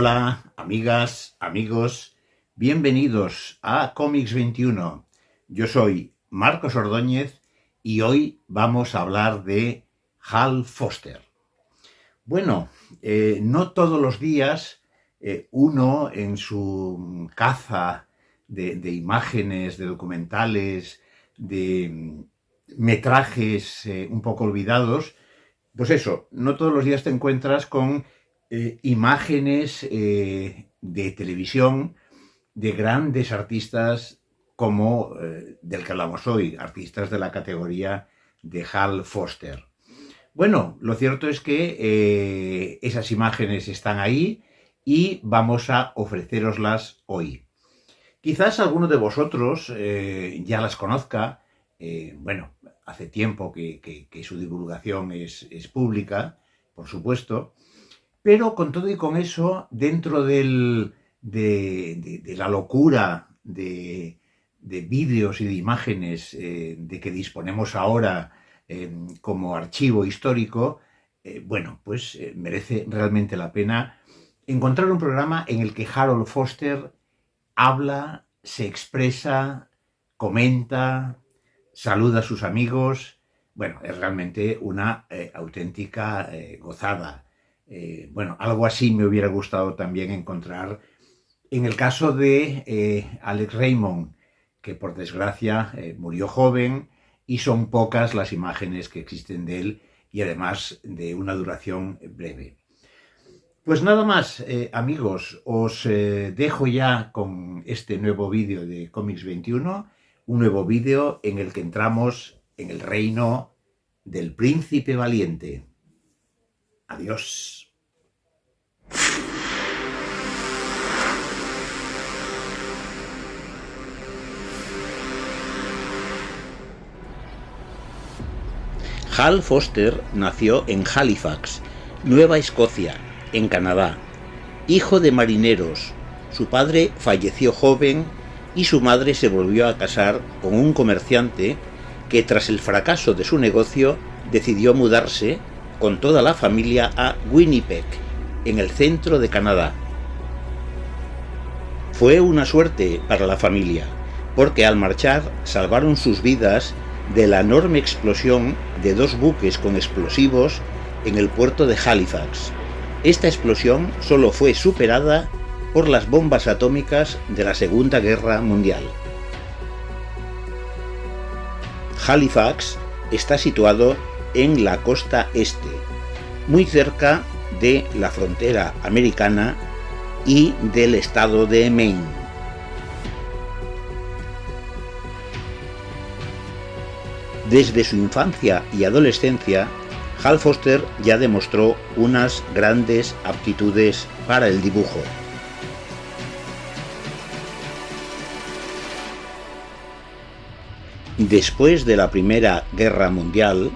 Hola, amigas, amigos, bienvenidos a Cómics XXI. Yo soy Marcos Ordóñez y hoy vamos a hablar de Hal Foster. Bueno, no todos los días uno en su caza de imágenes, de documentales, de metrajes un poco olvidados, pues eso, no todos los días te encuentras con imágenes de televisión de grandes artistas como del que hablamos hoy, artistas de la categoría de Hal Foster. Bueno, lo cierto es que esas imágenes están ahí y vamos a ofreceroslas hoy. Quizás alguno de vosotros ya las conozca. Bueno, hace tiempo que su divulgación es pública, por supuesto, pero con todo y con eso, dentro de la locura de vídeos y de imágenes de que disponemos ahora como archivo histórico, bueno, pues merece realmente la pena encontrar un programa en el que Hal Foster habla, se expresa, comenta, saluda a sus amigos. Bueno, es realmente una auténtica gozada. Bueno, algo así me hubiera gustado también encontrar en el caso de Alex Raymond, que por desgracia murió joven y son pocas las imágenes que existen de él y además de una duración breve. Pues nada más, amigos, os dejo ya con este nuevo vídeo de Cómics XXI, un nuevo vídeo en el que entramos en el reino del Príncipe Valiente. Adiós. Hal Foster nació en Halifax, Nueva Escocia, en Canadá. Hijo de marineros, su padre falleció joven y su madre se volvió a casar con un comerciante que tras el fracaso de su negocio decidió mudarse con toda la familia a Winnipeg, en el centro de Canadá. Fue una suerte para la familia, porque al marchar salvaron sus vidas de la enorme explosión de dos buques con explosivos en el puerto de Halifax. Esta explosión solo fue superada por las bombas atómicas de la Segunda Guerra Mundial. Halifax está situado en la costa este, muy cerca de la frontera americana y del estado de Maine. Desde su infancia y adolescencia, Hal Foster ya demostró unas grandes aptitudes para el dibujo. Después de la Primera Guerra Mundial,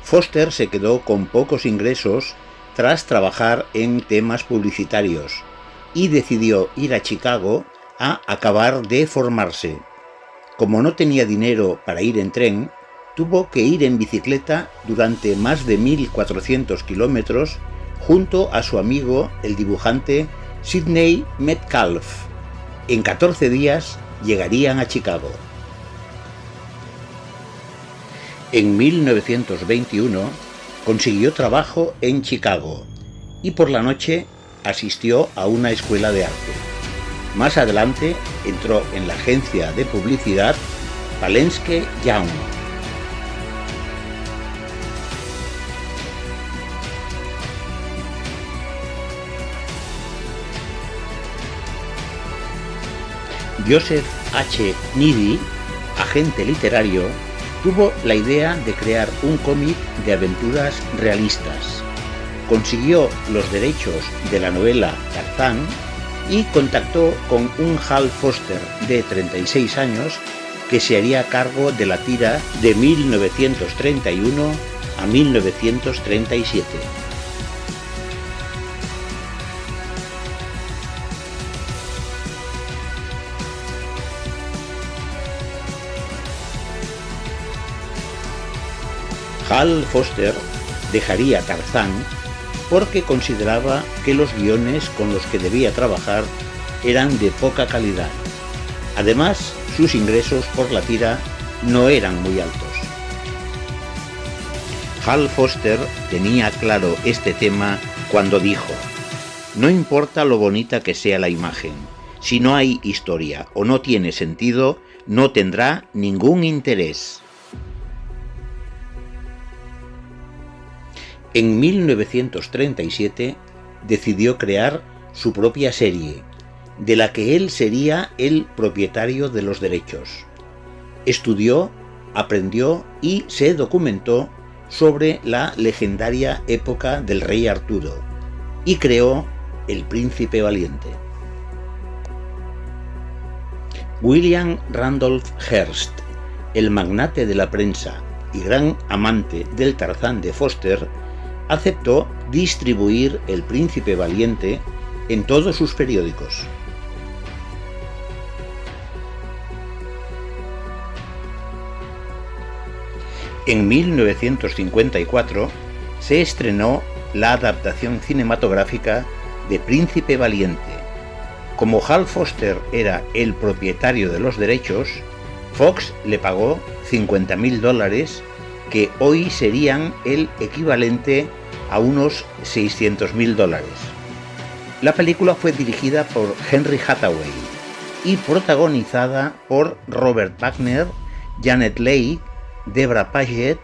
Foster se quedó con pocos ingresos tras trabajar en temas publicitarios y decidió ir a Chicago a acabar de formarse. Como no tenía dinero para ir en tren, tuvo que ir en bicicleta durante más de 1.400 kilómetros junto a su amigo el dibujante Sidney Metcalf. En 14 días llegarían a Chicago. En 1921 consiguió trabajo en Chicago y por la noche asistió a una escuela de arte. Más adelante entró en la agencia de publicidad Palenske Young. Joseph H. Needy, agente literario, tuvo la idea de crear un cómic de aventuras realistas. Consiguió los derechos de la novela Tarzan y contactó con un Hal Foster de 36 años que se haría cargo de la tira de 1931 a 1937. Hal Foster dejaría Tarzan porque consideraba que los guiones con los que debía trabajar eran de poca calidad. Además, sus ingresos por la tira no eran muy altos. Hal Foster tenía claro este tema cuando dijo: no importa lo bonita que sea la imagen, si no hay historia o no tiene sentido, no tendrá ningún interés. En 1937 decidió crear su propia serie, de la que él sería el propietario de los derechos. Estudió, aprendió y se documentó sobre la legendaria época del rey Arturo y creó El Príncipe Valiente. William Randolph Hearst, el magnate de la prensa y gran amante del Tarzan de Foster, aceptó distribuir El Príncipe Valiente en todos sus periódicos. En 1954 se estrenó la adaptación cinematográfica de Príncipe Valiente. Como Hal Foster era el propietario de los derechos, Fox le pagó $50.000, que hoy serían el equivalente a unos $600.000. La película fue dirigida por Henry Hathaway y protagonizada por Robert Wagner, Janet Leigh, Deborah Paget,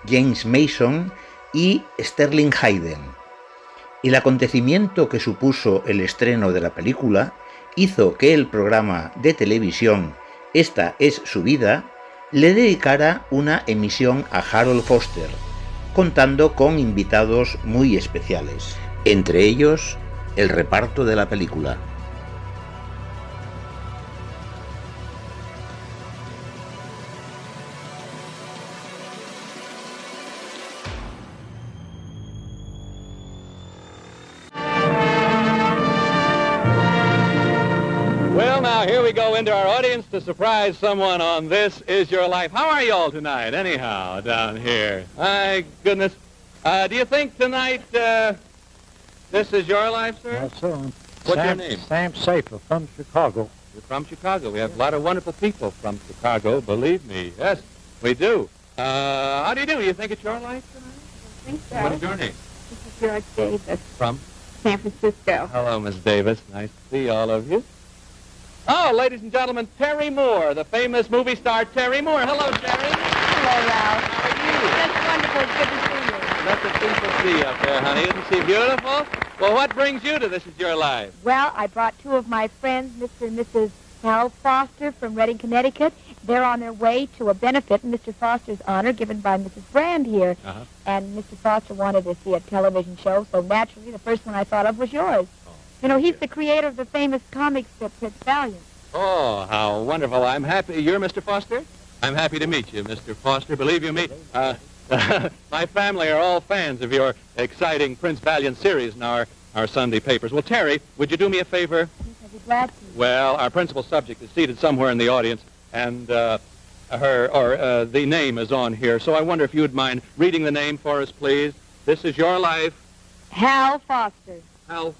James Mason y Sterling Hayden. El acontecimiento que supuso el estreno de la película hizo que el programa de televisión Esta es su vida le dedicara una emisión a Harold Foster, contando con invitados muy especiales, entre ellos el reparto de la película. Here we go into our audience to surprise someone on This Is Your Life. How are you all tonight, anyhow, down here? My goodness. Do you think tonight this is your life, sir? Yes, sir. What's your name? Sam Safer from Chicago. You're from Chicago. We have a lot of wonderful people from Chicago, believe me. Yes, we do. How do you do? You think it's your life tonight? I think so. What is your name? This is George Davis, From? San Francisco. Hello, Miss Davis. Nice to see all of you. Oh, ladies and gentlemen, Terry Moore, the famous movie star Terry Moore. Hello, Terry. Hello, Ralph. How are you? That's wonderful. It's good to see you. Let the people see up there, honey. Isn't she beautiful? Well, what brings you to This Is Your Life? Well, I brought two of my friends, Mr. and Mrs. Hal Foster from Reading, Connecticut. They're on their way to a benefit in Mr. Foster's honor given by Mrs. Brand here. Uh-huh. And Mr. Foster wanted to see a television show, so naturally the first one I thought of was yours. Oh, You know, he's the creator of the famous comics, Prince Valiant. Oh, how wonderful. I'm happy. You're Mr. Foster? I'm happy to meet you, Mr. Foster. Believe you me, my family are all fans of your exciting Prince Valiant series in our Sunday papers. Well, Terry, would you do me a favor? Yes, I'd be glad to. Well, our principal subject is seated somewhere in the audience, and the name is on here. So I wonder if you would mind reading the name for us, please. This is your life. Hal Foster. Hal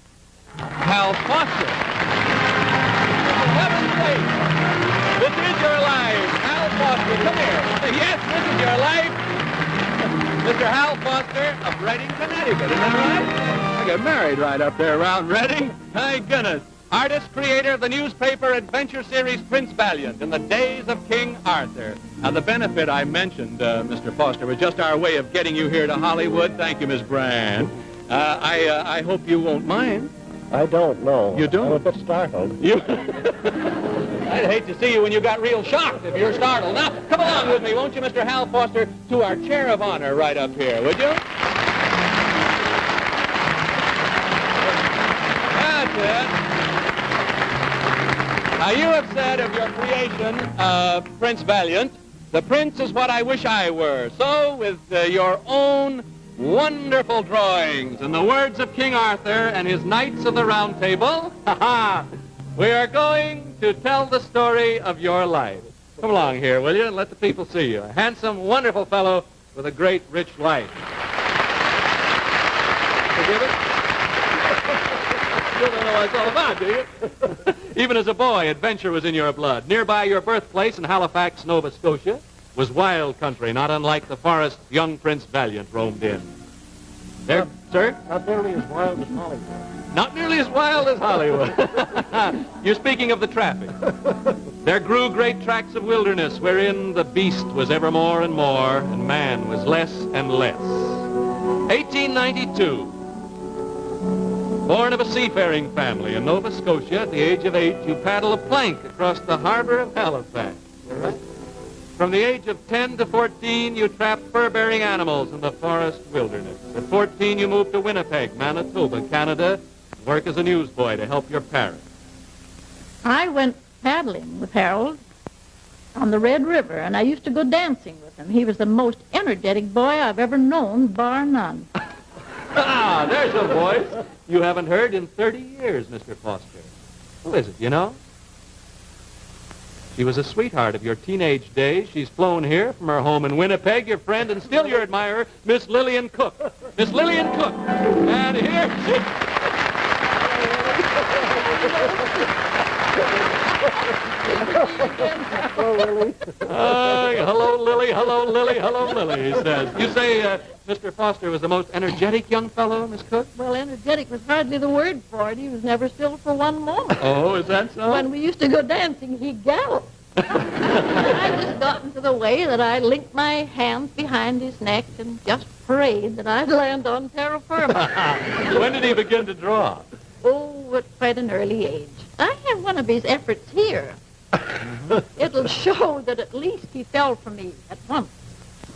Foster. For heaven's sake. This is your life. Hal Foster, come here. Yes, this is your life. Mr. Hal Foster of Reading, Connecticut. Isn't that right? I got married right up there around Reading. My goodness. Artist, creator of the newspaper adventure series Prince Valiant in the days of King Arthur. Now, the benefit I mentioned, Mr. Foster, was just our way of getting you here to Hollywood. Thank you, Miss Brand. I hope you won't mind. I don't know. You don't? I'm a bit startled. You? I'd hate to see you when you got real shocked if you're startled. Now, come along with me, won't you, Mr. Hal Foster, to our chair of honor right up here, would you? That's it. Now, you have said of your creation, Prince Valiant, the prince is what I wish I were. So, with your own wonderful drawings and the words of King Arthur and his Knights of the Round Table, we are going to tell the story of your life. Come along here, will you, and let the people see you. A handsome, wonderful fellow with a great, rich life. Forgive it? You don't know what it's all about, do you? Even as a boy, adventure was in your blood. Nearby your birthplace in Halifax, Nova Scotia, was wild country, not unlike the forest young Prince Valiant roamed in. There, sir? Not nearly as wild as Hollywood. Not nearly as wild as Hollywood. You're speaking of the traffic. There grew great tracts of wilderness wherein the beast was ever more and more, and man was less and less. 1892. Born of a seafaring family in Nova Scotia, at the age of 8, you paddle a plank across the harbor of Halifax. Right? From the age of 10 to 14, you trap fur-bearing animals in the forest wilderness. At 14, you moved to Winnipeg, Manitoba, Canada, and work as a newsboy to help your parents. I went paddling with Harold on the Red River, and I used to go dancing with him. He was the most energetic boy I've ever known, bar none. Ah, there's a voice you haven't heard in 30 years, Mr. Foster. Who is it, you know? She was a sweetheart of your teenage days. She's flown here from her home in Winnipeg, your friend and still your admirer, Miss Lillian Cook. Miss Lillian Cook. And here she... Hello, Lily. Hello, Lily, hello, Lily, hello, Lily, he says. You say Mr. Foster was the most energetic young fellow, Miss Cook? Well, energetic was hardly the word for it. He was never still for one moment. Oh, is that so? When we used to go dancing, he galloped. I just got into the way that I linked my hands behind his neck and just prayed that I'd land on terra firma. When did he begin to draw? Oh, at quite an early age. I have one of his efforts here. It'll show that at least he fell for me at once.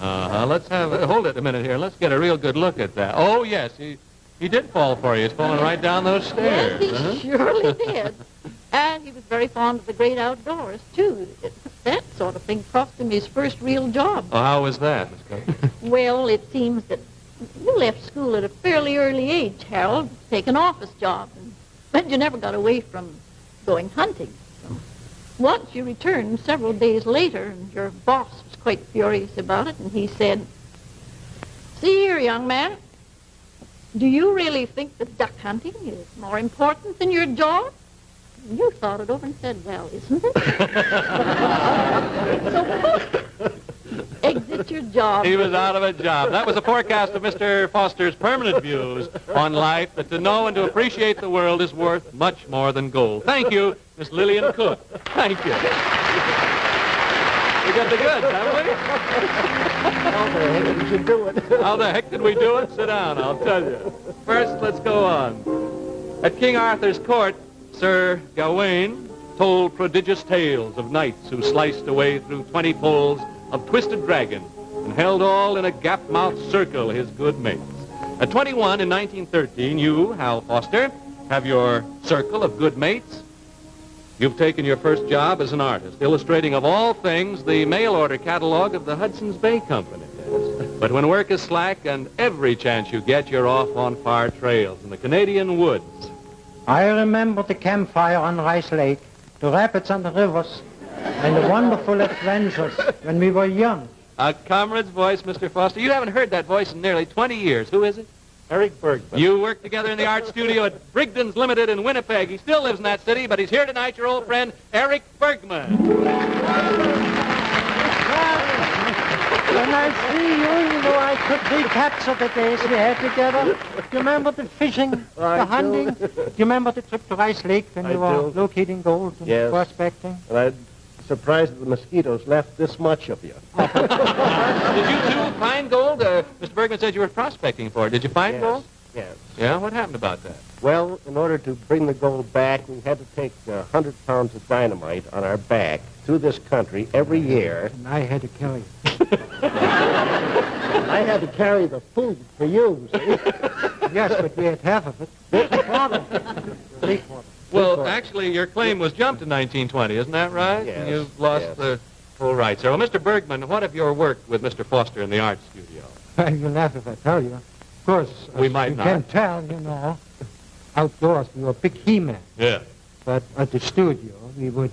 Let's hold it a minute here. Let's get a real good look at that. Oh, yes, he did fall for you. He's falling right down those stairs. Yes, he surely did. And he was very fond of the great outdoors, too. That sort of thing cost him his first real job. Oh, how was that, Miss Cook? Well, it seems that you left school at a fairly early age, Harold, to take an office job. But you never got away from going hunting. So once you returned several days later, and your boss was quite furious about it, and he said, "See here, young man, do you really think that duck hunting is more important than your job?" And you thought it over and said, "Well, isn't it?" So exit your job. He was out of a job. That was a forecast of Mr. Foster's permanent views on life, that to know and to appreciate the world is worth much more than gold. Thank you, Miss Lillian Cook. Thank you. We got the goods, haven't we? How the heck did you do it? How the heck did we do it? Sit down, I'll tell you. First, let's go on. At King Arthur's court, Sir Gawain told prodigious tales of knights who sliced away through 20 poles of twisted dragon and held all in a gap-mouthed circle his good mates. At 21 in 1913, you, Hal Foster, have your circle of good mates. You've taken your first job as an artist, illustrating of all things the mail-order catalog of the Hudson's Bay Company. But when work is slack and every chance you get, you're off on far trails in the Canadian woods. I remember the campfire on Rice Lake, the rapids and the rivers, and the wonderful adventures when we were young. A comrade's voice, Mr. Foster. You haven't heard that voice in nearly 20 years. Who is it? Eric Bergman. You worked together in the art studio at Brigden's Limited in Winnipeg. He still lives in that city, but he's here tonight, your old friend, Eric Bergman. When I see you, know I could recapture the days we had together. Do you remember the fishing, the hunting? Do you remember the trip to Rice Lake when we were locating gold and prospecting? And I'm surprised that the mosquitoes left this much of you. Did you, too, find gold? Mr. Bergman said you were prospecting for it. Did you find gold? Yes. Yeah? What happened about that? Well, in order to bring the gold back, we had to take 100 pounds of dynamite on our back through this country every year. And I had to carry it. I had to carry the food for you, see? Yes, but we had half of it. Three-quarters. Well, actually, your claim was jumped in 1920, isn't that right? Yes. And you've lost the full rights there. Well, Mr. Bergman, what of your work with Mr. Foster in the art studio? You'll laugh if I tell you. Of course, We might you not. can tell, you know. Outdoors, we were big he-men. Yeah. But at the studio, we would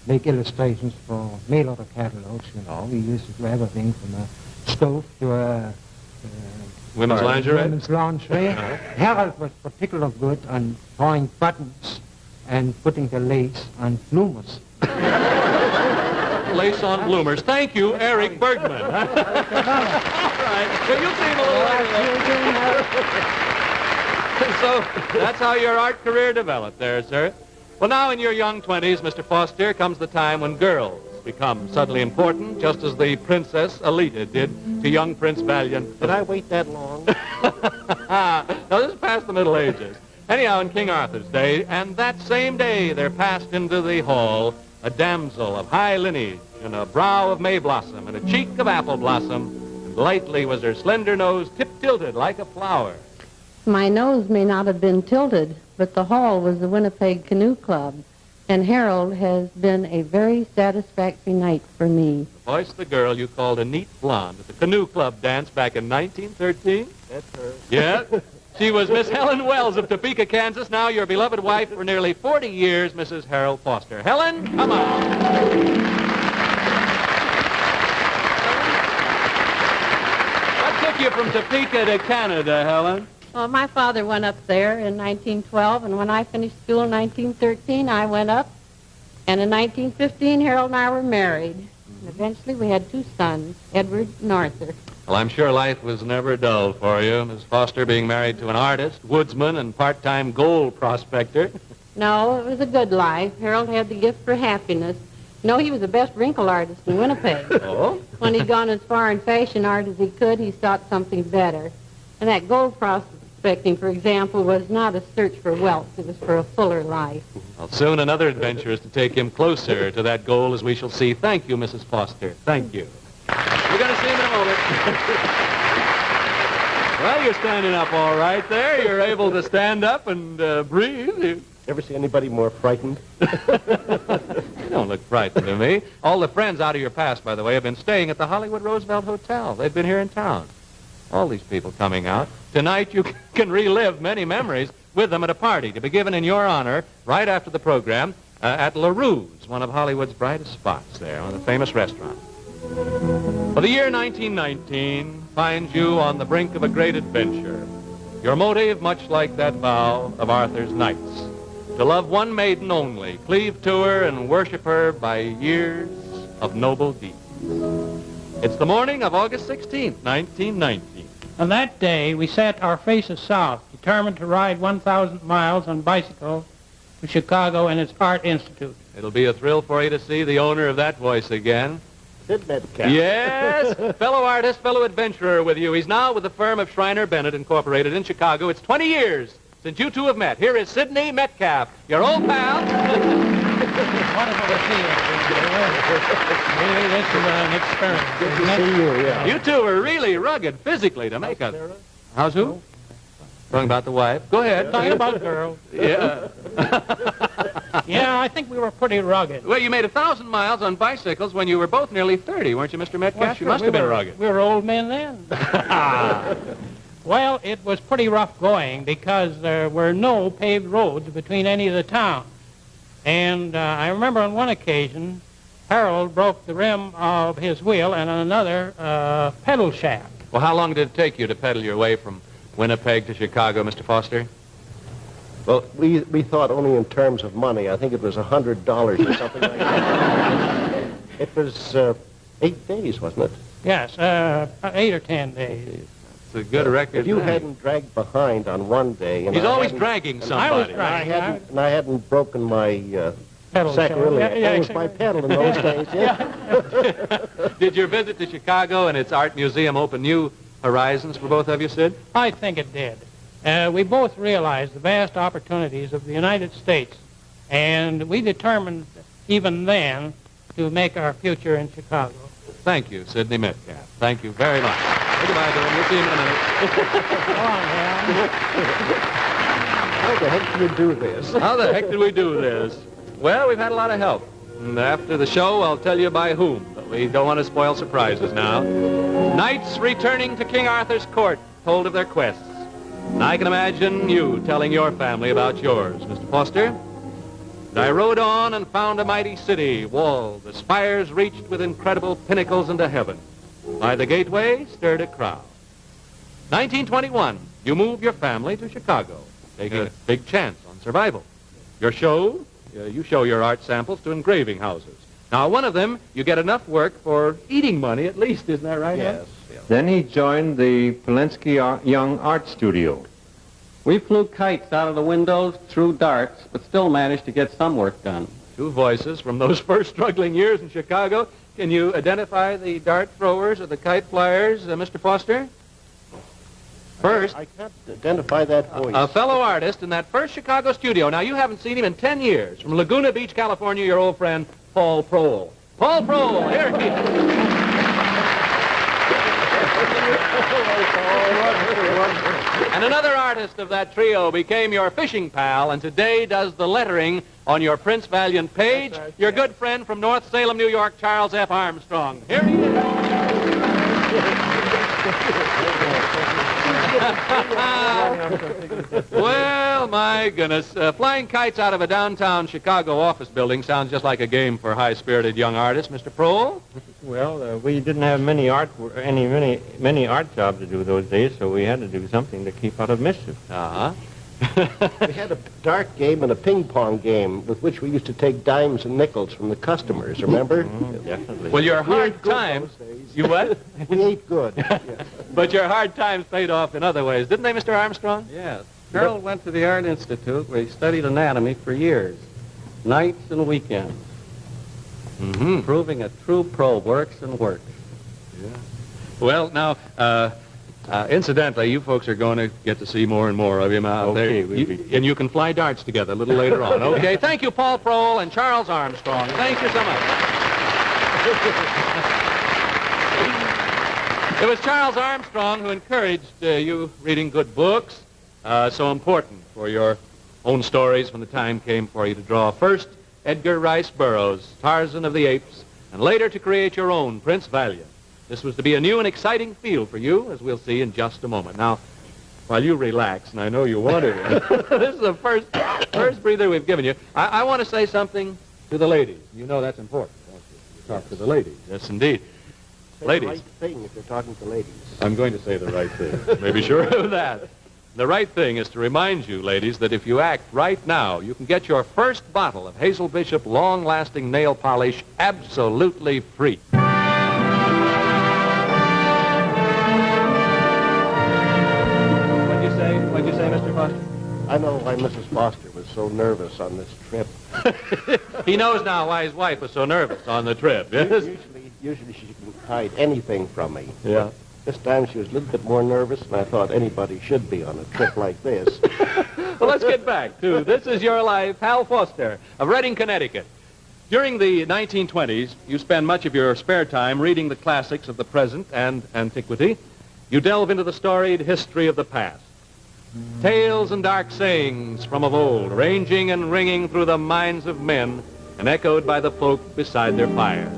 make illustrations for mail-order catalogs, you know. We used to do everything from a stove to a Women's lingerie? Women's lingerie. Harold was particularly good on drawing buttons and putting the lace on bloomers. Lace on bloomers. Thank you, Eric Bergman. All right. Well, you'll see him a little later. So that's how your art career developed there, sir. Well, now in your young 20s, Mr. Foster, comes the time when girls become suddenly important, just as the Princess Alita did to young Prince Valiant. Did I wait that long? No, this is past the Middle Ages. Anyhow, in King Arthur's day, and that same day there passed into the hall a damsel of high lineage, and a brow of May blossom, and a cheek of apple blossom, and lightly was her slender nose tip-tilted like a flower. My nose may not have been tilted, but the hall was the Winnipeg Canoe Club, and Harold has been a very satisfactory night for me. The voice of the girl you called a neat blonde at the Canoe Club dance back in 1913? That's her. Yeah. She was Miss Helen Wells of Topeka, Kansas, now your beloved wife for nearly 40 years, Mrs. Harold Foster. Helen, come on. What took you from Topeka to Canada, Helen? Well, my father went up there in 1912, and when I finished school in 1913, I went up. And in 1915, Harold and I were married. And eventually, we had 2 sons, Edward and Arthur. Well, I'm sure life was never dull for you, Miss Foster, being married to an artist, woodsman, and part-time gold prospector. No, it was a good life. Harold had the gift for happiness. You know, he was the best wrinkle artist in Winnipeg. Oh? When he'd gone as far in fashion art as he could, he sought something better. And that gold prospecting, for example, was not a search for wealth. It was for a fuller life. Well, soon another adventure is to take him closer to that goal, as we shall see. Thank you, Mrs. Foster. Thank you. We're going to see him in a moment. Well, you're standing up all right there. You're able to stand up and breathe. Ever see anybody more frightened? You don't look frightened to me. All the friends out of your past, by the way, have been staying at the Hollywood Roosevelt Hotel. They've been here in town. All these people coming out. Tonight you can relive many memories with them at a party to be given in your honor right after the program at LaRue's, one of Hollywood's brightest spots there, one of the famous restaurants. Well, the year 1919 finds you on the brink of a great adventure. Your motive, much like that vow of Arthur's knights, to love one maiden only, cleave to her and worship her by years of noble deeds. It's the morning of August 16th, 1919. On that day, we set our faces south, determined to ride 1,000 miles on bicycle to Chicago and its Art Institute. It'll be a thrill for you to see the owner of that voice again. Sid Metcalf. Yes, fellow artist, fellow adventurer with you. He's now with the firm of Schreiner Bennett Incorporated in Chicago. It's 20 years since you two have met. Here is Sidney Metcalf, your old pal. Wonderful to see you. Really, this is an experience. Good to see you, yeah. You two are really rugged physically to make a... How's who? Talking about the wife. Go ahead. Talking about girls. Yeah. Yeah, I think we were pretty rugged. Well, you made 1,000 miles on bicycles when you were both nearly 30, weren't you, Mr. Metcalf? Well, sure, You must have been rugged. We were old men then. Well, it was pretty rough going because there were no paved roads between any of the towns. And I remember on one occasion, Harold broke the rim of his wheel and on another pedal shaft. Well, how long did it take you to pedal your way from Winnipeg to Chicago, Mr. Foster? Well, we thought only in terms of money. I think it was $100 or something like that. It was 8 days, wasn't it? Yes, 8 or 10 days. It's a good record. If you hadn't dragged behind on one day... And He's I always hadn't- dragging I was somebody. dragging. And I hadn't broken my Pedal sacroiliac. shaft. Yeah, That was my pedal in those days, yeah. Did your visit to Chicago and its art museum open new horizons for both of you, Sid? I think it did. We both realized the vast opportunities of the United States, and we determined even then to make our future in Chicago. Thank you, Sidney Metcalf. Thank you very much. Goodbye, Bill. We'll see you in a minute. Go on, Hal. How the heck do you do this? How the heck did we do this? Well, we've had a lot of help. And after the show, I'll tell you by whom. But we don't want to spoil surprises now. Knights returning to King Arthur's court told of their quests. And I can imagine you telling your family about yours, Mr. Foster. And I rode on and found a mighty city, walled, the spires reached with incredible pinnacles into heaven. By the gateway stirred a crowd. 1921, you move your family to Chicago, taking a big chance on survival. Your show, you show your art samples to engraving houses. Now, one of them, you get enough work for eating money at least, isn't that right? Yes. Then he joined the Polinsky Young Art Studio. We flew kites out of the windows, threw darts, but still managed to get some work done. Two voices from those first struggling years in Chicago. Can you identify the dart throwers or the kite flyers, Mr. Foster? First, I can't identify that voice. a fellow artist in that first Chicago studio. Now, you haven't seen him in 10 years. From Laguna Beach, California, your old friend, Paul Prohl. Paul Prohl, here he is. And another artist of that trio became your fishing pal, and today does the lettering on your Prince Valiant page. Right, your good friend from North Salem, New York, Charles F. Armstrong. Here he is. Well, my goodness. Flying kites out of a downtown Chicago office building sounds just like a game for high-spirited young artists. Mr. Prohl? Well, we didn't have many art jobs to do those days, so we had to do something to keep out of mischief. Uh-huh. We had a dart game and a ping pong game with which we used to take dimes and nickels from the customers, remember? Definitely. Well, your hard times... You what? We ate good. Yes. But your hard times paid off in other ways, didn't they, Mr. Armstrong? Yes. Harold went to the Art Institute where he studied anatomy for years, nights and weekends. Mm-hmm. Proving a true pro, works and works. Yeah. Well, now, incidentally, you folks are going to get to see more and more of him out there. And you can fly darts together a little later on. Okay, thank you, Paul Prohl and Charles Armstrong. Thank you so much. It was Charles Armstrong who encouraged you reading good books, so important for your own stories when the time came for you to draw. First, Edgar Rice Burroughs' Tarzan of the Apes, and later to create your own Prince Valiant. This was to be a new and exciting field for you, as we'll see in just a moment. Now, while you relax, and I know you want to, this is the first breather we've given you. I want to say something to the ladies. You know that's important, don't you? You talk to the ladies. Yes, indeed. Say Ladies. the right thing if you're talking to ladies. I'm going to say the right thing. Maybe sure of that. The right thing is to remind you, ladies, that if you act right now, you can get your first bottle of Hazel Bishop long-lasting nail polish absolutely free. What'd you say, Mr. Foster? I know why Mrs. Foster was so nervous on this trip. He knows now why his wife was so nervous on the trip, yes? Usually she can hide anything from me. Yeah. This time she was a little bit more nervous, and I thought anybody should be on a trip like this. Well, let's get back to This Is Your Life, Hal Foster of Redding, Connecticut. During the 1920s, you spend much of your spare time reading the classics of the present and antiquity. You delve into the storied history of the past. Tales and dark sayings from of old, ranging and ringing through the minds of men and echoed by the folk beside their fires.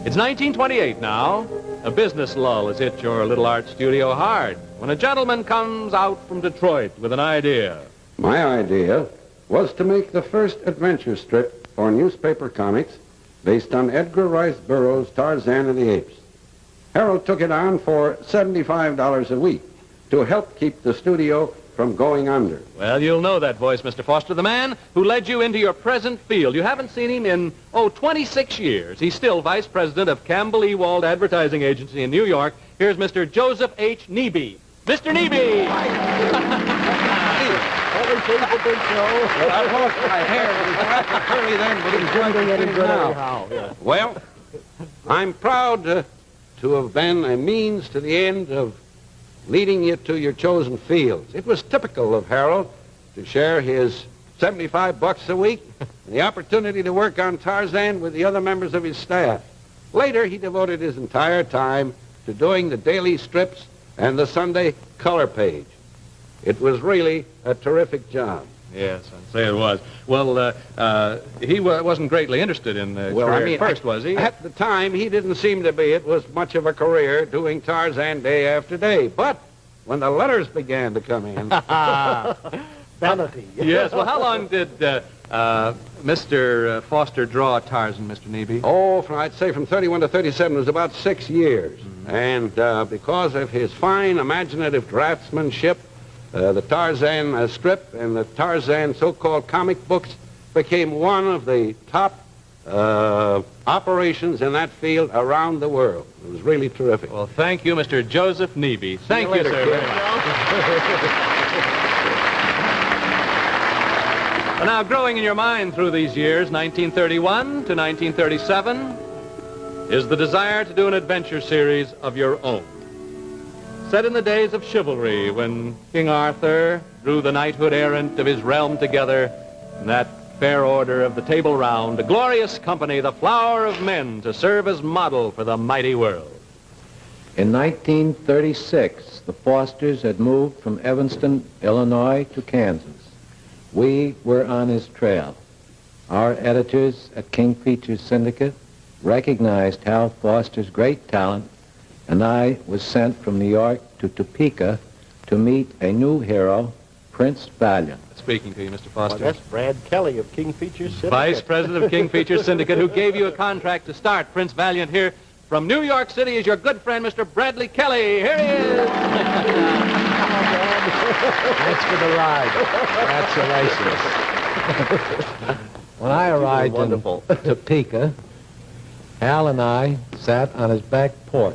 It's 1928 now. A business lull has hit your little art studio hard when a gentleman comes out from Detroit with an idea. My idea was to make the first adventure strip for newspaper comics based on Edgar Rice Burroughs' Tarzan of the Apes. Harold took it on for $75 a week to help keep the studio from going under. Well, you'll know that voice, Mr. Foster, the man who led you into your present field. You haven't seen him in, 26 years. He's still vice president of Campbell Ewald Advertising Agency in New York. Here's Mr. Joseph H. Neebe. Mr. Neebe! I lost my hair. Curly then, but it's jumping at it now. Well, I'm proud to have been a means to the end of leading you to your chosen fields. It was typical of Harold to share his $75 a week and the opportunity to work on Tarzan with the other members of his staff. Later, he devoted his entire time to doing the daily strips and the Sunday color page. It was really a terrific job. Yes, I'd say it was. Well, he wasn't greatly interested in career at first, was he? At the time, he didn't seem to be. It was much of a career doing Tarzan day after day. But when the letters began to come in... Vanity. Yes, well, how long did Mr. Foster draw Tarzan, Mr. Neebe? Oh, I'd say from 31 to 37 was about 6 years. Mm-hmm. and because of his fine imaginative draftsmanship, the Tarzan strip and the Tarzan so-called comic books became one of the top operations in that field around the world. It was really terrific. Well, thank you, Mr. Joseph Neebe. Thank you, sir, very much. Well, now, growing in your mind through these years, 1931 to 1937, is the desire to do an adventure series of your own. Set in the days of chivalry, when King Arthur drew the knighthood errant of his realm together in that fair order of the Table Round, a glorious company, the flower of men, to serve as model for the mighty world. In 1936, the Fosters had moved from Evanston, Illinois to Kansas. We were on his trail. Our editors at King Features Syndicate recognized Hal Foster's great talent, and I was sent from New York to Topeka to meet a new hero, Prince Valiant. Speaking to you, Mr. Foster. Well, that's Brad Kelly of King Features Syndicate. Vice President of King Features Syndicate, who gave you a contract to start Prince Valiant here. From New York City is your good friend, Mr. Bradley Kelly. Here he is. Thanks for the ride. Congratulations. When I arrived in Topeka, Hal and I sat on his back porch,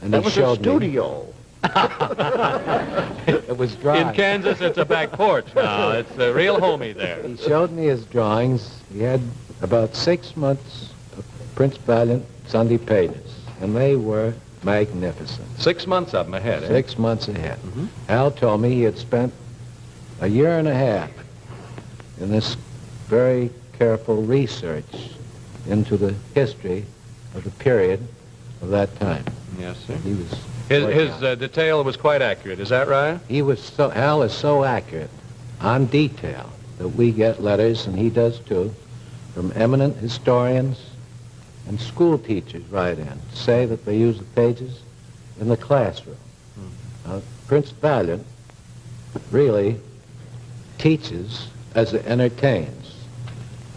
and that he was showed a studio. It was dry. In Kansas, it's a back porch now. It's real homey there. He showed me his drawings. He had about 6 months of Prince Valiant Sunday pages, and they were magnificent. 6 months of them ahead, eh? 6 months ahead. Hal told me he had spent a year and a half in this very careful research into the history of the period of that time. Yes, sir. He was His detail was quite accurate, is that right? Hal is so accurate on detail that we get letters, and he does too, from eminent historians and school teachers write in to say that they use the pages in the classroom. Prince Valiant really teaches as it entertains,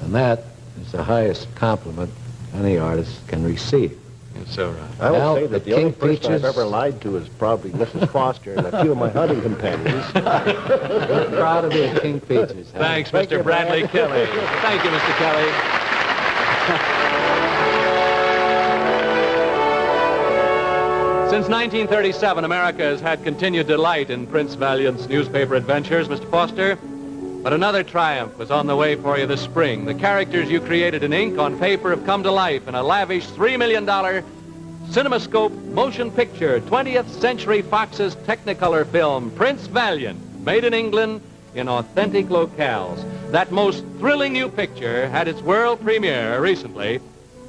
and that is the highest compliment any artist can receive. It's so right. I will Hal, say that the only person I've ever lied to is probably Mrs. Foster and a few of my hunting companions. We're proud to be at King Features. Hal. Thanks, Mr. Bradley Kelly. Thank you, Mr. Kelly. Since 1937, America has had continued delight in Prince Valiant's newspaper adventures, Mr. Foster. But another triumph was on the way for you this spring. The characters you created in ink on paper have come to life in a lavish $3 million CinemaScope motion picture, 20th Century Fox's Technicolor film, Prince Valiant, made in England in authentic locales. That most thrilling new picture had its world premiere recently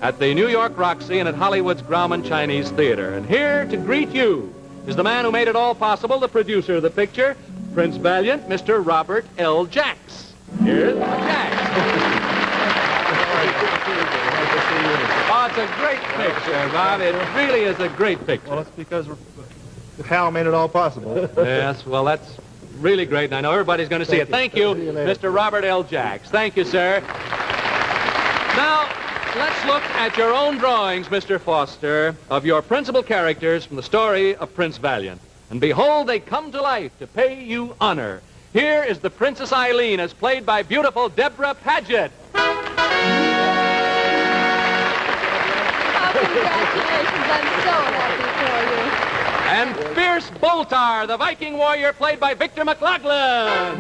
at the New York Roxy and at Hollywood's Grauman Chinese Theater. And here to greet you is the man who made it all possible, the producer of the picture, Prince Valiant, Mr. Robert L. Jacks. Here's Jacks. Oh, it's a great picture, Bob. It really is a great picture. Well, it's because Hal made it all possible. Yes, well, that's really great, and I know everybody's going to see it. Thank you, Mr. Robert L. Jacks. Thank you, sir. Now, let's look at your own drawings, Mr. Foster, of your principal characters from the story of Prince Valiant. And behold, they come to life to pay you honor. Here is the Princess Eileen, as played by beautiful Deborah Paget. Congratulations, I'm so happy for you. And Fierce Boltar, the Viking warrior, played by Victor McLaughlin.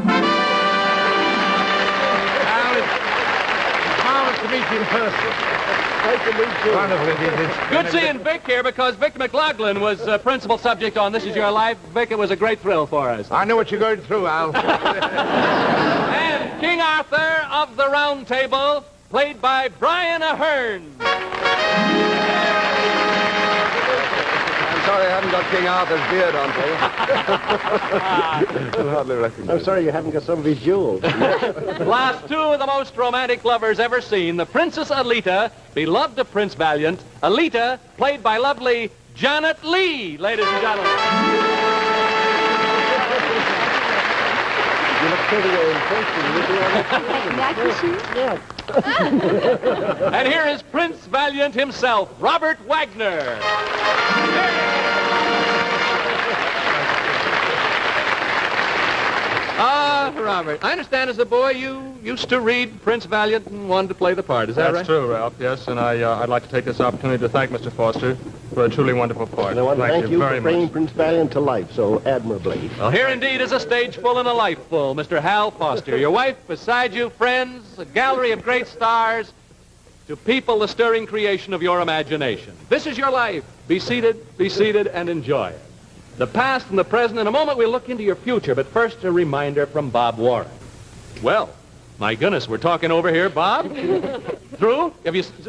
Nice to meet you in person. Nice to meet you. Wonderful. Good seeing Vic here, because Victor McLaughlin was principal subject on This Is Your Life. Vic, it was a great thrill for us. I know what you're going through, Al. And King Arthur of the Round Table, played by Brian Ahern. I'm sorry I haven't got King Arthur's beard on for you. Hardly recognize. I'm sorry you haven't got some of his jewels. Last two of the most romantic lovers ever seen, the Princess Alita, beloved of Prince Valiant. Alita, played by lovely Janet Leigh, ladies and gentlemen. You look pretty interesting. Back to shoot? Yeah. And here is Prince Valiant himself, Robert Wagner. Robert, I understand as a boy you used to read Prince Valiant and wanted to play the part. Is that right? That's true, Ralph, yes. And I'd like to take this opportunity to thank Mr. Foster for a truly wonderful part. And I want to thank you very for bringing much. Prince Valiant to life so admirably. Well, here indeed is a stage full and a life full, Mr. Hal Foster. Your wife beside you, friends, a gallery of great stars, to people the stirring creation of your imagination. This is your life. Be seated, and enjoy it. The past and the present. In a moment, we'll look into your future, but first, a reminder from Bob Warren. Well, my goodness, we're talking over here, Bob. Through?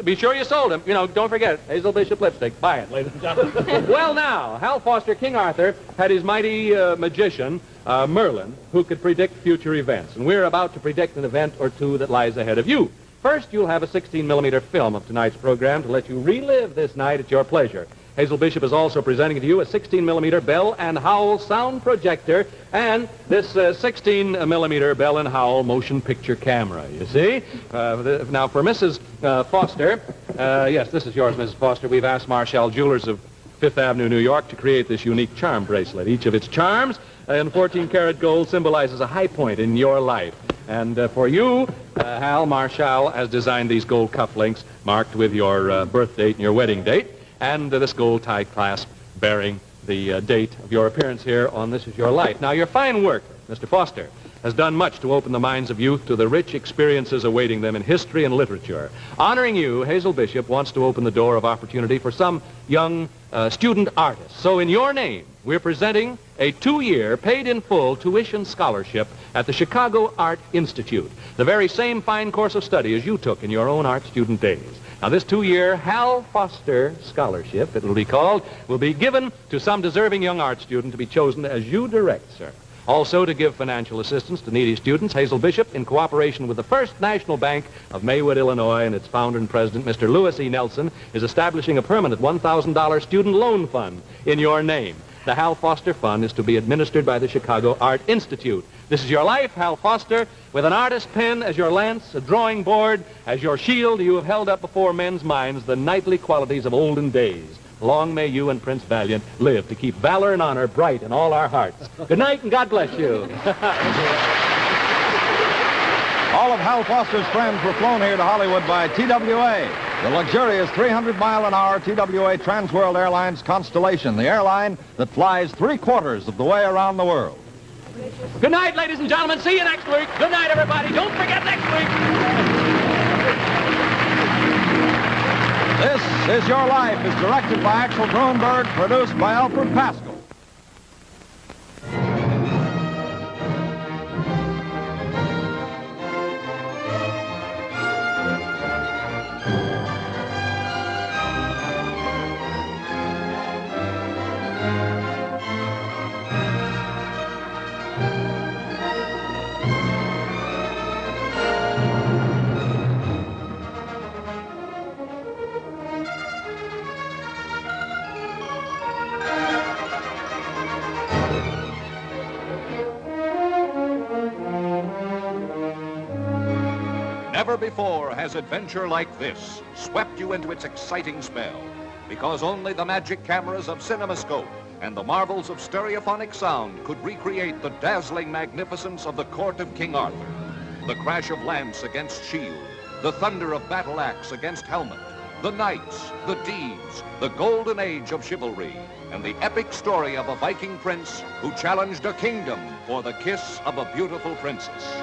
Be sure you sold him. You know, don't forget, Hazel Bishop lipstick. Buy it, ladies and gentlemen. Well, now, Hal Foster, King Arthur, had his mighty magician, Merlin, who could predict future events. And we're about to predict an event or two that lies ahead of you. First, you'll have a 16-millimeter film of tonight's program to let you relive this night at your pleasure. Hazel Bishop is also presenting to you a 16-millimeter Bell & Howell sound projector and this 16-millimeter Bell & Howell motion picture camera, you see. Now, for Mrs. Foster, yes, this is yours, Mrs. Foster. We've asked Marshall Jewelers of Fifth Avenue, New York, to create this unique charm bracelet. Each of its charms in 14-karat gold symbolizes a high point in your life. And for you, Hal, Marshall has designed these gold cufflinks marked with your birth date and your wedding date. And this gold tie clasp bearing the date of your appearance here on This Is Your Life. Now, your fine work, Mr. Foster, has done much to open the minds of youth to the rich experiences awaiting them in history and literature. Honoring you, Hazel Bishop wants to open the door of opportunity for some young student artists. So in your name, we're presenting a 2-year paid-in-full tuition scholarship at the Chicago Art Institute, the very same fine course of study as you took in your own art student days. Now, this 2-year Hal Foster Scholarship, it will be called, will be given to some deserving young art student to be chosen as you direct, sir. Also, to give financial assistance to needy students, Hazel Bishop, in cooperation with the First National Bank of Maywood, Illinois, and its founder and president, Mr. Lewis E. Nelson, is establishing a permanent $1,000 student loan fund in your name. The Hal Foster Fund is to be administered by the Chicago Art Institute. This is your life, Hal Foster, with an artist pen as your lance, a drawing board as your shield. You have held up before men's minds the knightly qualities of olden days. Long may you and Prince Valiant live to keep valor and honor bright in all our hearts. Good night, and God bless you. All of Hal Foster's friends were flown here to Hollywood by TWA, the luxurious 300-mile-an-hour TWA Transworld Airlines Constellation, the airline that flies 3/4 of the way around the world. Good night, ladies and gentlemen. See you next week. Good night, everybody. Don't forget next week. This Is Your Life is directed by Axel Grunberg, produced by Alfred Pascal. Never before has adventure like this swept you into its exciting spell, because only the magic cameras of CinemaScope and the marvels of stereophonic sound could recreate the dazzling magnificence of the court of King Arthur. The crash of lance against shield, the thunder of battle axe against helmet, the knights, the deeds, the golden age of chivalry, and the epic story of a Viking prince who challenged a kingdom for the kiss of a beautiful princess.